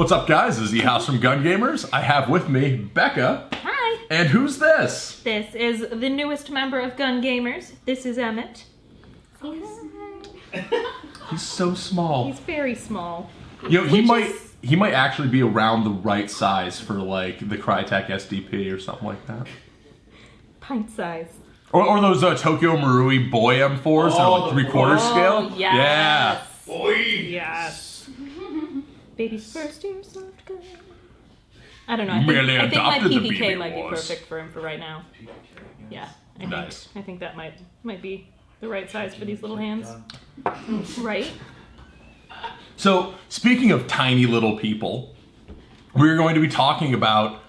What's up, guys? This is E-House from Gun Gamers. I have with me Becca. Hi. And who's this? This is the newest member of Gun Gamers. This is Emmett. He's so small. He's very small. You know, he might actually be around the right size for like the Crytek SDP or something like that. Pint size. Or those Tokyo Marui Boy M4s that are like 3/4 scale. Yes. Yeah. Boy. Yes. Baby's first Airsoft gun. I don't know. I think my adopted the PPK BB might be Wars. perfect for him for right now. Yeah. Nice. I think that might be the right size for these little hands. Right? So, speaking of tiny little people, we're going to be talking about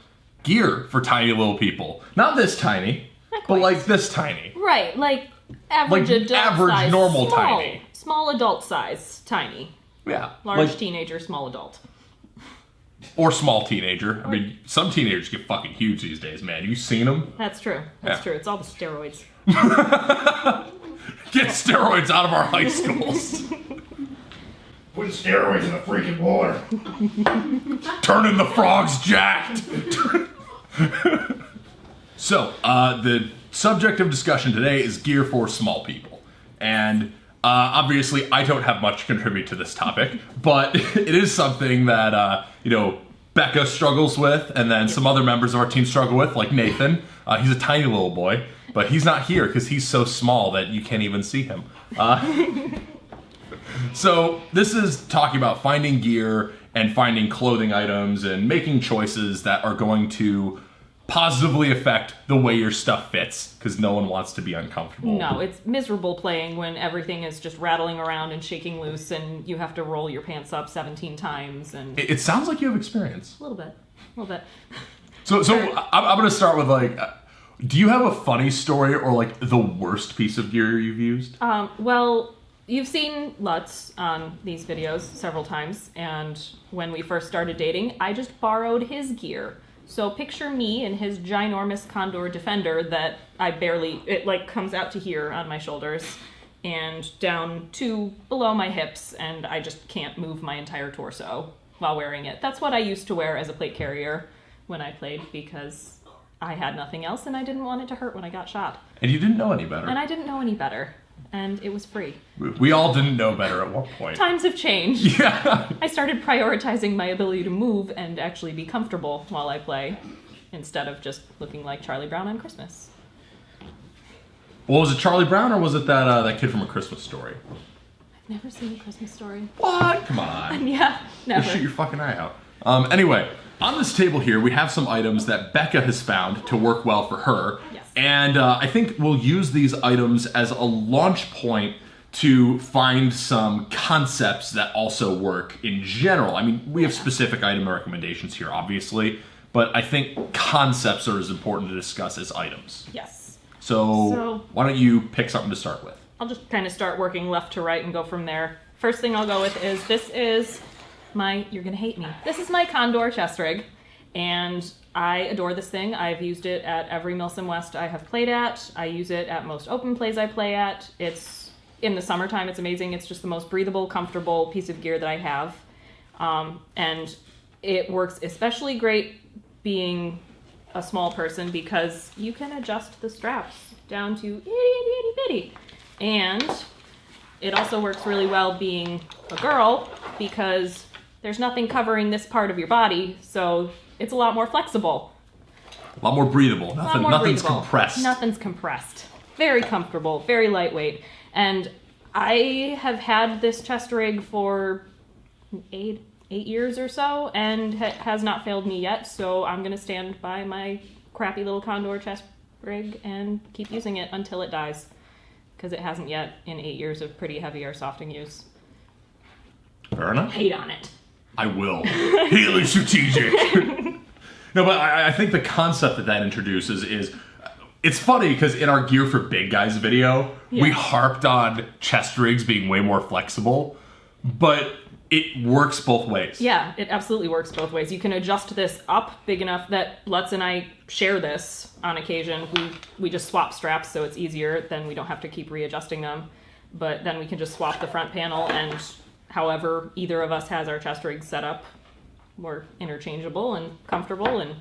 gear for tiny little people. Not this tiny, but like this tiny. Right, like average Like adult average, size. normal small, tiny. Small adult size, tiny. Yeah. Large like, teenager, small adult. or small teenager. I mean, some teenagers get fucking huge these days, man. You seen them? That's true. That's Yeah. true. It's all the steroids. Get steroids out of our high schools. Put steroids in the freaking water. Turning the frogs jacked. So, the subject of discussion today is gear for small people. And obviously, I don't have much to contribute to this topic, but it is something that, Becca struggles with, and then some other members of our team struggle with, like Nathan. He's a tiny little boy, but he's not here because he's so small that you can't even see him. So this is talking about finding gear and finding clothing items and making choices that are going to positively affect the way your stuff fits, because no one wants to be uncomfortable. No, it's miserable playing when everything is just rattling around and shaking loose and you have to roll your pants up 17 times and... It sounds like you have experience. A little bit. So I'm going to start with like, do you have a funny story or like the worst piece of gear you've used? Well, you've seen Lutz on these videos several times, and when we first started dating, I just borrowed his gear. So picture me in his ginormous Condor Defender that it like comes out to here on my shoulders and down to below my hips, and I just can't move my entire torso while wearing it. That's what I used to wear as a plate carrier when I played, because I had nothing else and I didn't want it to hurt when I got shot. And you didn't know any better. And I didn't know any better. And it was free. We all didn't know better at one point. Times have changed. Yeah. I started prioritizing my ability to move and actually be comfortable while I play, instead of just looking like Charlie Brown on Christmas. Well, was it Charlie Brown or was it that kid from A Christmas Story? I've never seen A Christmas Story. What? Come on. Yeah, never. Just shoot your fucking eye out. Anyway, on this table here, we have some items that Becca has found to work well for her. Yes. And I think we'll use these items as a launch point to find some concepts that also work in general. I mean, we have specific item recommendations here, obviously, but I think concepts are as important to discuss as items. Yes. So why don't you pick something to start with? I'll just kind of start working left to right and go from there. First thing I'll go with is you're gonna hate me. This is my Condor chest rig, and I adore this thing. I've used it at every Milsim West I have played at. I use it at most open plays I play at. It's in the summertime, it's amazing. It's just the most breathable, comfortable piece of gear that I have. And it works especially great being a small person because you can adjust the straps down to itty bitty. And it also works really well being a girl because there's nothing covering this part of your body, so it's a lot more flexible. A lot more breathable. Nothing's compressed. Nothing's compressed. Very comfortable, very lightweight. And I have had this chest rig for eight years or so, and has not failed me yet, so I'm going to stand by my crappy little Condor chest rig and keep using it until it dies, because it hasn't yet in 8 years of pretty heavy airsofting use. Fair enough. Hate on it. I will. Highly strategic. No, but I think the concept that introduces is, it's funny because in our Gear for Big Guys video, we harped on chest rigs being way more flexible, but it works both ways. Yeah, it absolutely works both ways. You can adjust this up big enough that Lutz and I share this on occasion. We just swap straps so it's easier, then we don't have to keep readjusting them. But then we can just swap the front panel, and however either of us has our chest rig set up, more interchangeable and comfortable, and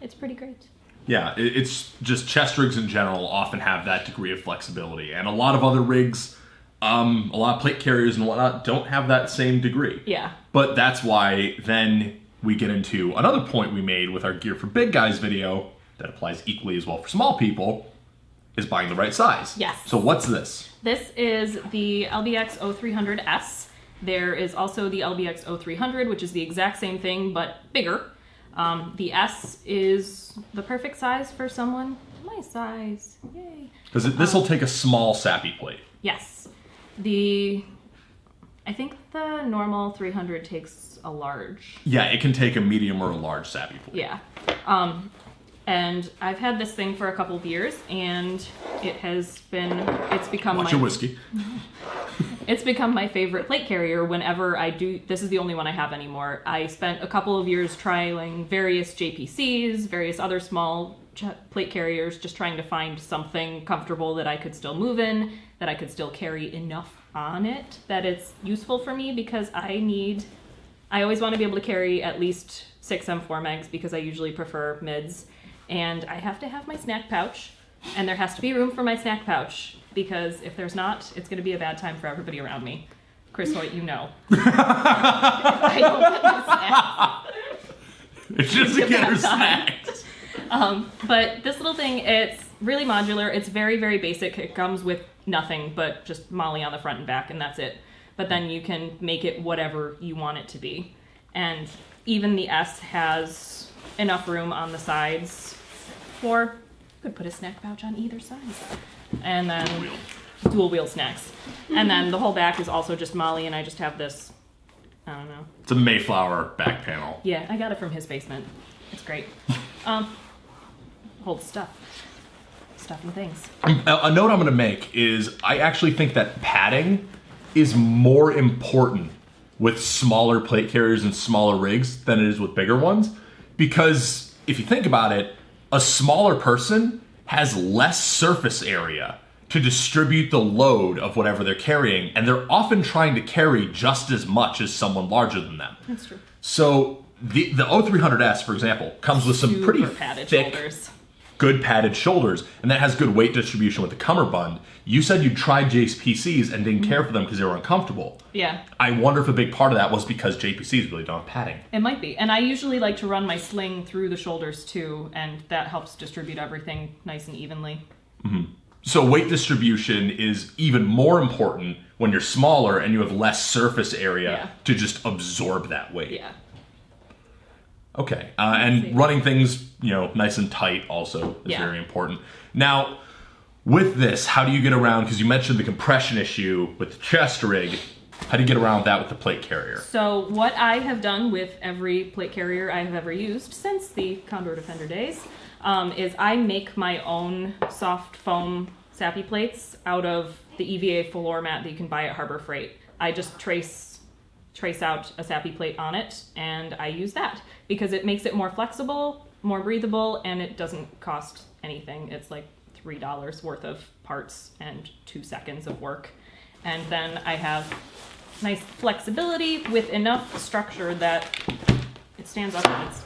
it's pretty great. Yeah, it's just chest rigs in general often have that degree of flexibility, and a lot of other rigs, a lot of plate carriers and whatnot don't have that same degree. Yeah. But that's why then we get into another point we made with our Gear for Big Guys video that applies equally as well for small people, is buying the right size. Yes. So what's this? This is the LBX 0300S. There is also the LBX 0300, which is the exact same thing, but bigger. The S is the perfect size for someone my size. Yay. Because this will take a small sappy plate. Yes. I think the normal 300 takes a large. Yeah, it can take a medium or a large sappy plate. Yeah. And I've had this thing for a couple of years, and it's become Watch your whiskey. It's become my favorite plate carrier whenever I do. This is the only one I have anymore. I spent a couple of years trialing various JPCs, various other small plate carriers, just trying to find something comfortable that I could still move in, that I could still carry enough on it, that it's useful for me, because I always want to be able to carry at least 6 M4 mags, because I usually prefer mids. And I have to have my snack pouch, and there has to be room for my snack pouch, because if there's not, it's going to be a bad time for everybody around me. Chris Hoyt, you know. I don't get my snacks. It's just to get her snacks. But this little thing, it's really modular. It's very, very basic. It comes with nothing but just MOLLE on the front and back, and that's it. But then you can make it whatever you want it to be. And even the S has enough room on the sides for, you could put a snack pouch on either side. And then dual wheel snacks. And then the whole back is also just MOLLE, and I just have this, I don't know. It's a Mayflower back panel. Yeah, I got it from his basement. It's great. Holds stuff and things. A note I'm going to make is I actually think that padding is more important with smaller plate carriers and smaller rigs than it is with bigger ones. Because if you think about it, a smaller person has less surface area to distribute the load of whatever they're carrying, and they're often trying to carry just as much as someone larger than them. That's true. So the 0300S, for example, comes with some pretty padded thick, shoulders. good padded shoulders, and that has good weight distribution with the cummerbund. You said you tried JPCs and didn't care for them because they were uncomfortable. Yeah. I wonder if a big part of that was because JPCs really don't have padding. It might be. And I usually like to run my sling through the shoulders too, and that helps distribute everything nice and evenly. Mm-hmm. So weight distribution is even more important when you're smaller and you have less surface area to just absorb that weight. Yeah. Okay, and running things, nice and tight also is very important. Now, with this, how do you get around, because you mentioned the compression issue with the chest rig, how do you get around that with the plate carrier? So what I have done with every plate carrier I have ever used since the Condor Defender days is I make my own soft foam sappy plates out of the EVA floor mat that you can buy at Harbor Freight. I just trace out a sappy plate on it, and I use that because it makes it more flexible, more breathable, and it doesn't cost anything. It's like $3 worth of parts and 2 seconds of work. And then I have nice flexibility with enough structure that it stands up on its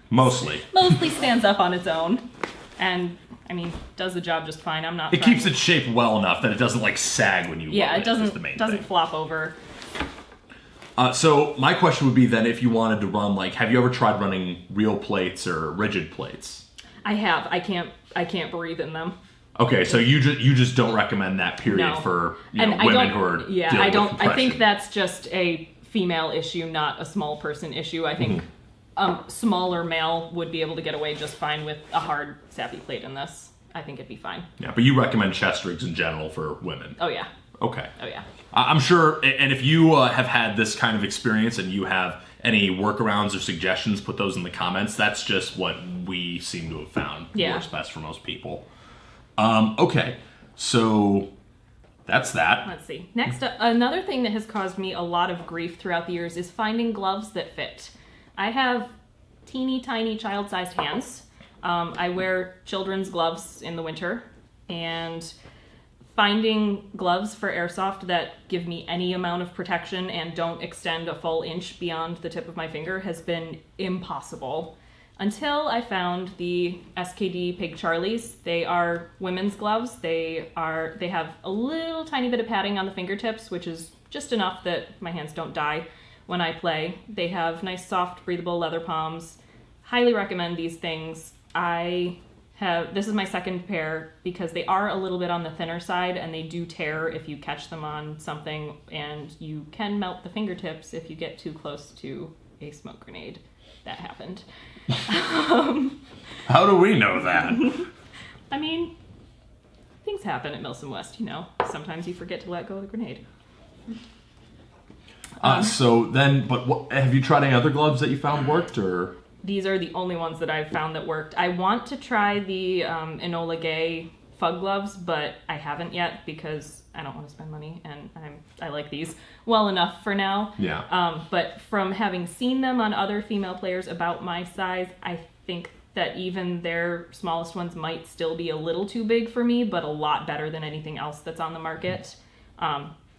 Mostly stands up on its own, and does the job just fine. It keeps its shape well enough that it doesn't sag when you load it. It doesn't flop over. So my question would be then, if you wanted to run, have you ever tried running real plates or rigid plates? I have. I can't breathe in them. Okay, so you just don't recommend that period for women who are dealing with compression. I think that's just a female issue, not a small person issue. I think smaller male would be able to get away just fine with a hard sappy plate in this. I think it'd be fine. Yeah, but you recommend chest rigs in general for women? Oh yeah. Okay. Oh yeah. I'm sure, and if you have had this kind of experience and you have any workarounds or suggestions, put those in the comments. That's just what we seem to have found works best for most people. Okay, so that's that. Let's see. Next, another thing that has caused me a lot of grief throughout the years is finding gloves that fit. I have teeny tiny child-sized hands. I wear children's gloves in the winter, and finding gloves for Airsoft that give me any amount of protection and don't extend a full inch beyond the tip of my finger has been impossible. Until I found the SKD Pig Charlies. They are women's gloves. They have a little tiny bit of padding on the fingertips, which is just enough that my hands don't die when I play. They have nice, soft, breathable leather palms. Highly recommend these things. This is my second pair because they are a little bit on the thinner side and they do tear if you catch them on something, and you can melt the fingertips if you get too close to a smoke grenade. That happened. How do we know that? I mean, things happen at Milsom West, you know. Sometimes you forget to let go of the grenade. Have you tried any other gloves that you found worked, or? These are the only ones that I've found that worked. I want to try the Enola Gay Fug gloves, but I haven't yet because I don't want to spend money, and I like these well enough for now. Yeah. But from having seen them on other female players about my size, I think that even their smallest ones might still be a little too big for me, but a lot better than anything else that's on the market.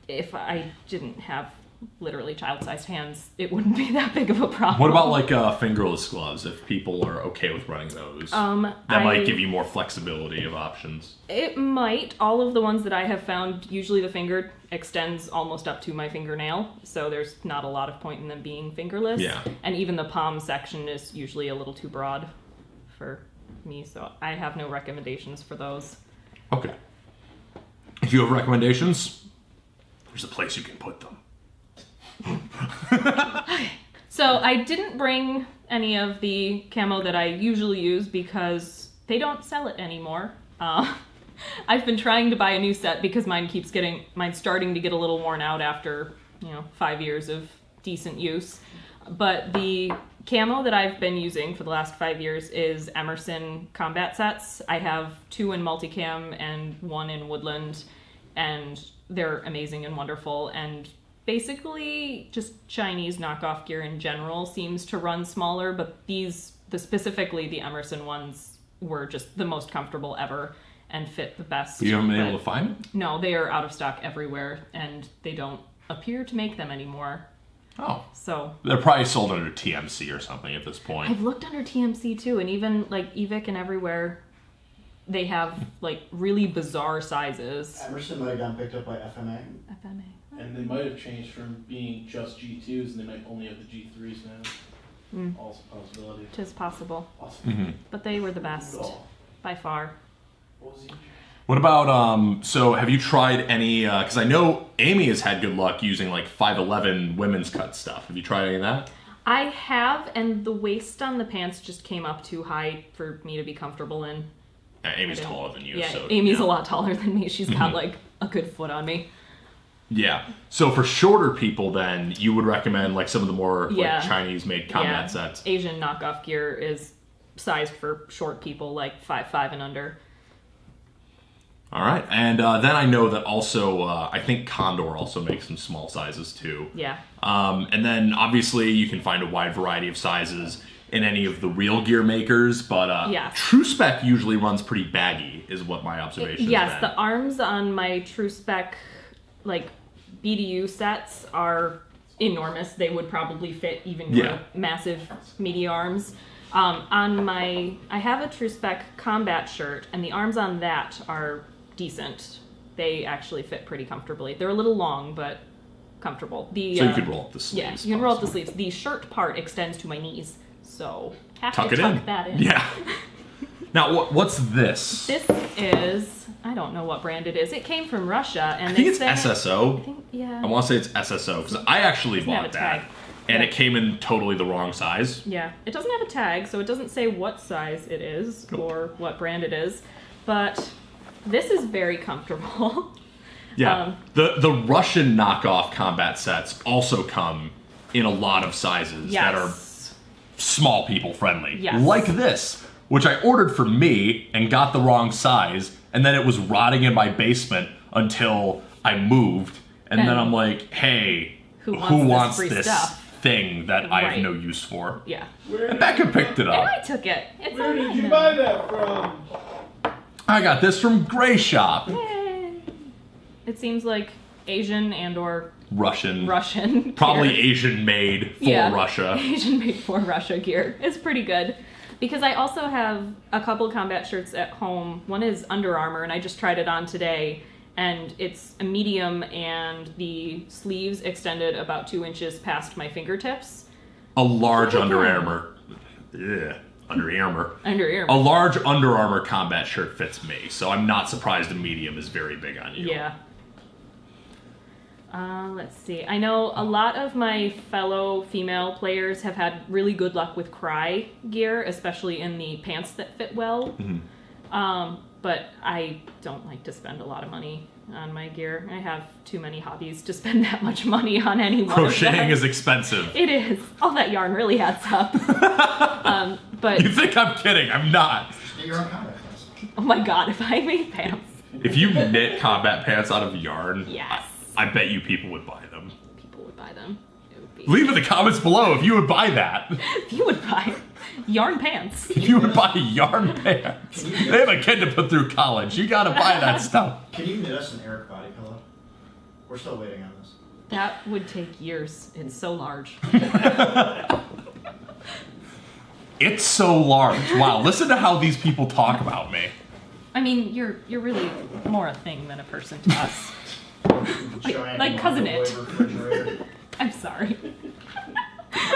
If I didn't have literally child-sized hands, it wouldn't be that big of a problem. What about like fingerless gloves? If people are okay with running those, that might give you more flexibility of options. It might. All of the ones that I have found, usually the finger extends almost up to my fingernail, so there's not a lot of point in them being fingerless. Yeah. And even the palm section is usually a little too broad for me, so I have no recommendations for those. Okay. If you have recommendations, there's a place you can put them. So I didn't bring any of the camo that I usually use because they don't sell it anymore. I've been trying to buy a new set because mine's starting to get a little worn out after 5 years of decent use. But the camo that I've been using for the last 5 years is Emerson combat sets. I have 2 in multicam and 1 in woodland, and they're amazing and wonderful, and basically just Chinese knockoff gear in general seems to run smaller, but specifically the Emerson ones were just the most comfortable ever and fit the best. You haven't been able to find it? No, they are out of stock everywhere, and they don't appear to make them anymore. Oh. So they're probably sold under TMC or something at this point. I've looked under TMC too, and even like Evic and everywhere, they have like really bizarre sizes. Emerson might have gotten picked up by FMA. FMA. And they might have changed from being just G2s, and they might only have the G3s now. Also a possibility. Tis possible. Awesome. Mm-hmm. But they were the best, by far. What was he? What about, so have you tried any, because I know Amy has had good luck using like 5'11 women's cut stuff. Have you tried any of that? I have, and the waist on the pants just came up too high for me to be comfortable in. Amy's taller than you. Yeah, so, Amy's a lot taller than me. She's got like a good foot on me. Yeah. So for shorter people, then, you would recommend like some of the more like Chinese-made combat sets. Asian knockoff gear is sized for short people, like 5'5" and under. All right. And then I know that also, I think Condor also makes some small sizes too. Yeah. And then obviously you can find a wide variety of sizes in any of the real gear makers, but True Spec usually runs pretty baggy, is what my observation is. Yes, the arms on my True Spec, like, BDU sets are enormous. They would probably fit even your massive meaty arms. I have a True Spec combat shirt, and the arms on that are decent. They actually fit pretty comfortably. They're a little long, but comfortable. So you could roll up the sleeves. Yeah, you can roll up the sleeves. The shirt part extends to my knees, so have tuck to tuck in. that in. Yeah. Now, what's this? This is, I don't know what brand it is. It came from Russia, and I think it's SSO. I want to say it's SSO, because I actually bought that, and it came in totally the wrong size. Yeah, it doesn't have a tag, so it doesn't say what size it is or what brand it is, but this is very comfortable. Yeah, the Russian knockoff combat sets also come in a lot of sizes that are small people friendly. Yes. Like this, which I ordered for me and got the wrong size, and then it was rotting in my basement until I moved, and then I'm like, hey, who wants this thing that I have no use for? Yeah. And Becca picked it up. And I took it. Where did you buy that from? I got this from Gray Shop. Yay. It seems like Asian and or Russian. gear. Probably Asian made for Russia. Asian made for Russia gear. It's pretty good. Because I also have a couple combat shirts at home. One is Under Armour, and I just tried it on today. And it's a medium, and the sleeves extended about 2 inches past my fingertips. A large Under Armour. Yeah. Under Armour. Under A Armour. large Under Armour combat shirt fits me, so I'm not surprised a medium is very big on you. Yeah. Let's see. I know a lot of my fellow female players have had really good luck with Cry gear, especially in the pants that fit well. But I don't like to spend a lot of money on my gear. I have too many hobbies to spend that much money on any one of them. Crocheting is expensive. It is. All that yarn really adds up. But You think I'm kidding? I'm not. Get your own combat pants. oh my god, if I made pants, If you knit combat pants out of yarn, yes, I bet you people would buy them. people would buy them. It would be. Leave in the comments below if you would buy that. If you would buy yarn pants. If you would buy yarn pants. They have a kid to put through college. You gotta buy that stuff. Can you knit us an Eric body pillow? We're still waiting on this. That would take years. It's so large. It's so large. Wow, listen to how these people talk about me. I mean, you're really more a thing than a person to us. Giant like cousin it. microwave refrigerator. I'm sorry.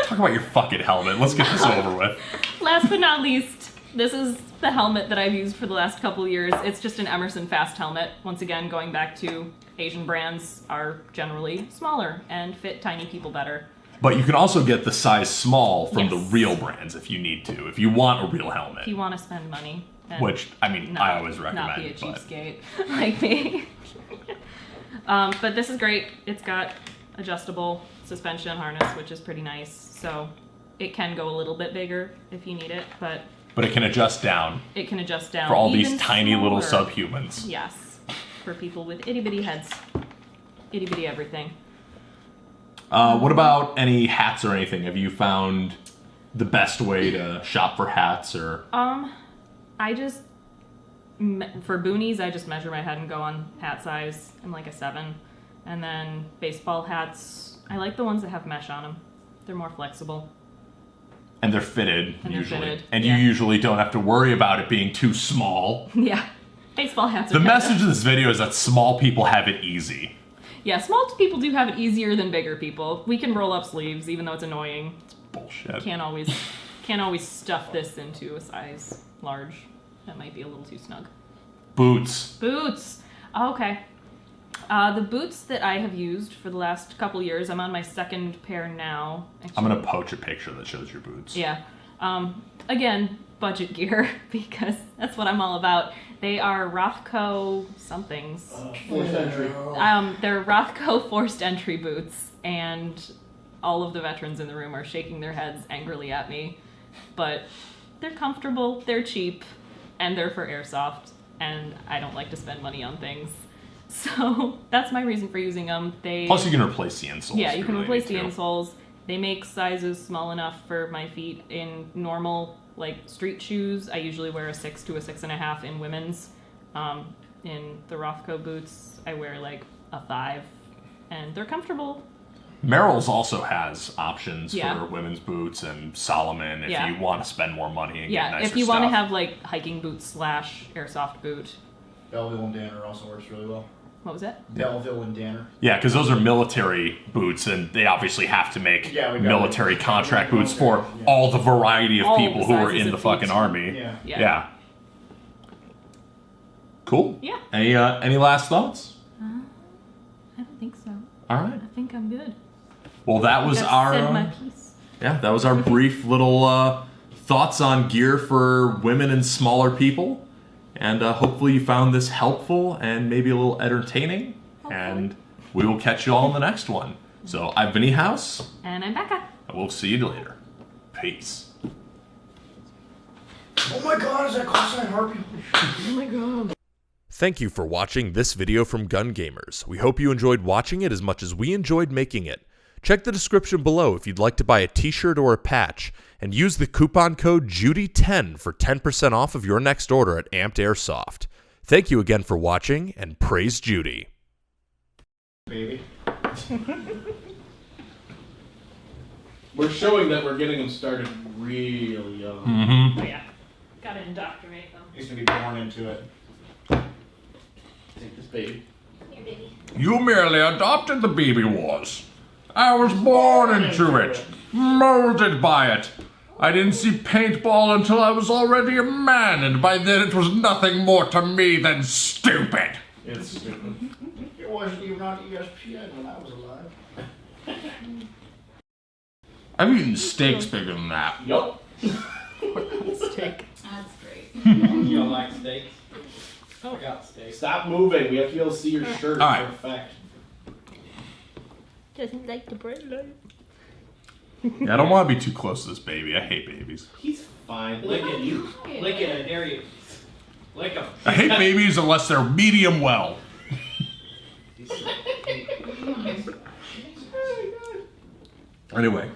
Talk about your fucking helmet. Let's get this over with. Last but not least, this is the helmet that I've used for the last couple years. It's just an Emerson fast helmet. Once again, going back to Asian brands are generally smaller and fit tiny people better. But you can also get the size small from the Yes. real brands if you need to, if you want a real helmet. If you want to spend money. And Which, I mean, I always recommend. Not be a but cheapskate like me. But this is great. It's got adjustable suspension harness, which is pretty nice. So it can go a little bit bigger if you need it, but it can adjust down it can adjust down for all these even tiny little smaller. subhumans. Yes, for people with itty bitty heads, itty bitty everything. What about any hats or anything? Have you found the best way to shop for hats or? I just for boonies, I just measure my head and go on hat size. I'm like a 7, and then baseball hats. I like the ones that have mesh on them. They're more flexible. And they're fitted And they're usually, fitted, and yeah. you usually don't have to worry about it being too small. Yeah, baseball hats. The are message of this video is that small people have it easy. Yeah, small people do have it easier than bigger people. We can roll up sleeves, even though it's annoying. Bullshit. Can't always stuff this into a size large. That might be a little too snug. Boots. Boots. Oh, okay. The boots that I have used for the last couple years, I'm on my second pair now. Actually, I'm gonna poach a picture that shows your boots. Yeah. Again, budget gear, because that's what I'm all about. They are Rothko somethings. Forced entry. They're Rothko forced entry boots, and all of the veterans in the room are shaking their heads angrily at me. But they're comfortable, they're cheap, and they're for Airsoft, and I don't like to spend money on things. So that's my reason for using them. Plus, you can replace the insoles. Yeah, if you can really replace the need to. insoles. They make sizes small enough for my feet in normal, like, street shoes. I usually wear a 6 to a 6.5 in women's. In the Rothko boots, I wear, like, a 5. And they're comfortable. Merrill's also has options Yeah. for women's boots, and Solomon if Yeah. you want to spend more money and get Yeah, nicer if you want to stuff. have, like, hiking boots / Airsoft boot. Belleville and Danner also works really well. What was it? Belleville and Danner. Yeah, because those are military boots, and they obviously have to make Yeah, we got military it. contract boots for Yeah. all the variety of All people the who are sizes in the of fucking feet. army. Yeah. Yeah. Cool. Yeah. Any last thoughts? I don't think so. All right. I think I'm good. Well, that was Just our said my piece. that was our brief little thoughts on gear for women and smaller people, and hopefully you found this helpful and maybe a little entertaining. Hopefully. And we will catch you all in the next one. So I've been House, And I'm Becca. and we'll see you later. Peace. Oh my god, is that cosine harpy? Oh my god. Thank you for watching this video from Gun Gamers. We hope you enjoyed watching it as much as we enjoyed making it. Check the description below if you'd like to buy a t-shirt or a patch, and use the coupon code JUDY10 for 10% off of your next order at Amped Airsoft. Thank you again for watching, and praise Judy. baby. We're showing that we're getting them started real young. Mm-hmm. Oh yeah, gotta indoctrinate them. He's gonna be born into it. Take this baby. Here, baby. You merely adopted the baby wars. I was born into it, molded by it. I didn't see paintball until I was already a man, and by then it was nothing more to me than stupid. It's stupid. It wasn't even on ESPN when I was alive. I've eaten steaks bigger than that. Yup. Steak. That's great. You don't like steaks? Oh. I got steaks. Stop moving. We have to be able to see your shirt All right. for a fact. Doesn't like the bright light. Yeah, I don't want to be too close to this baby. I hate babies. He's fine. Lick Look it. at you. Lick it, I dare you. Lick them. I hate babies unless they're medium well. Anyway.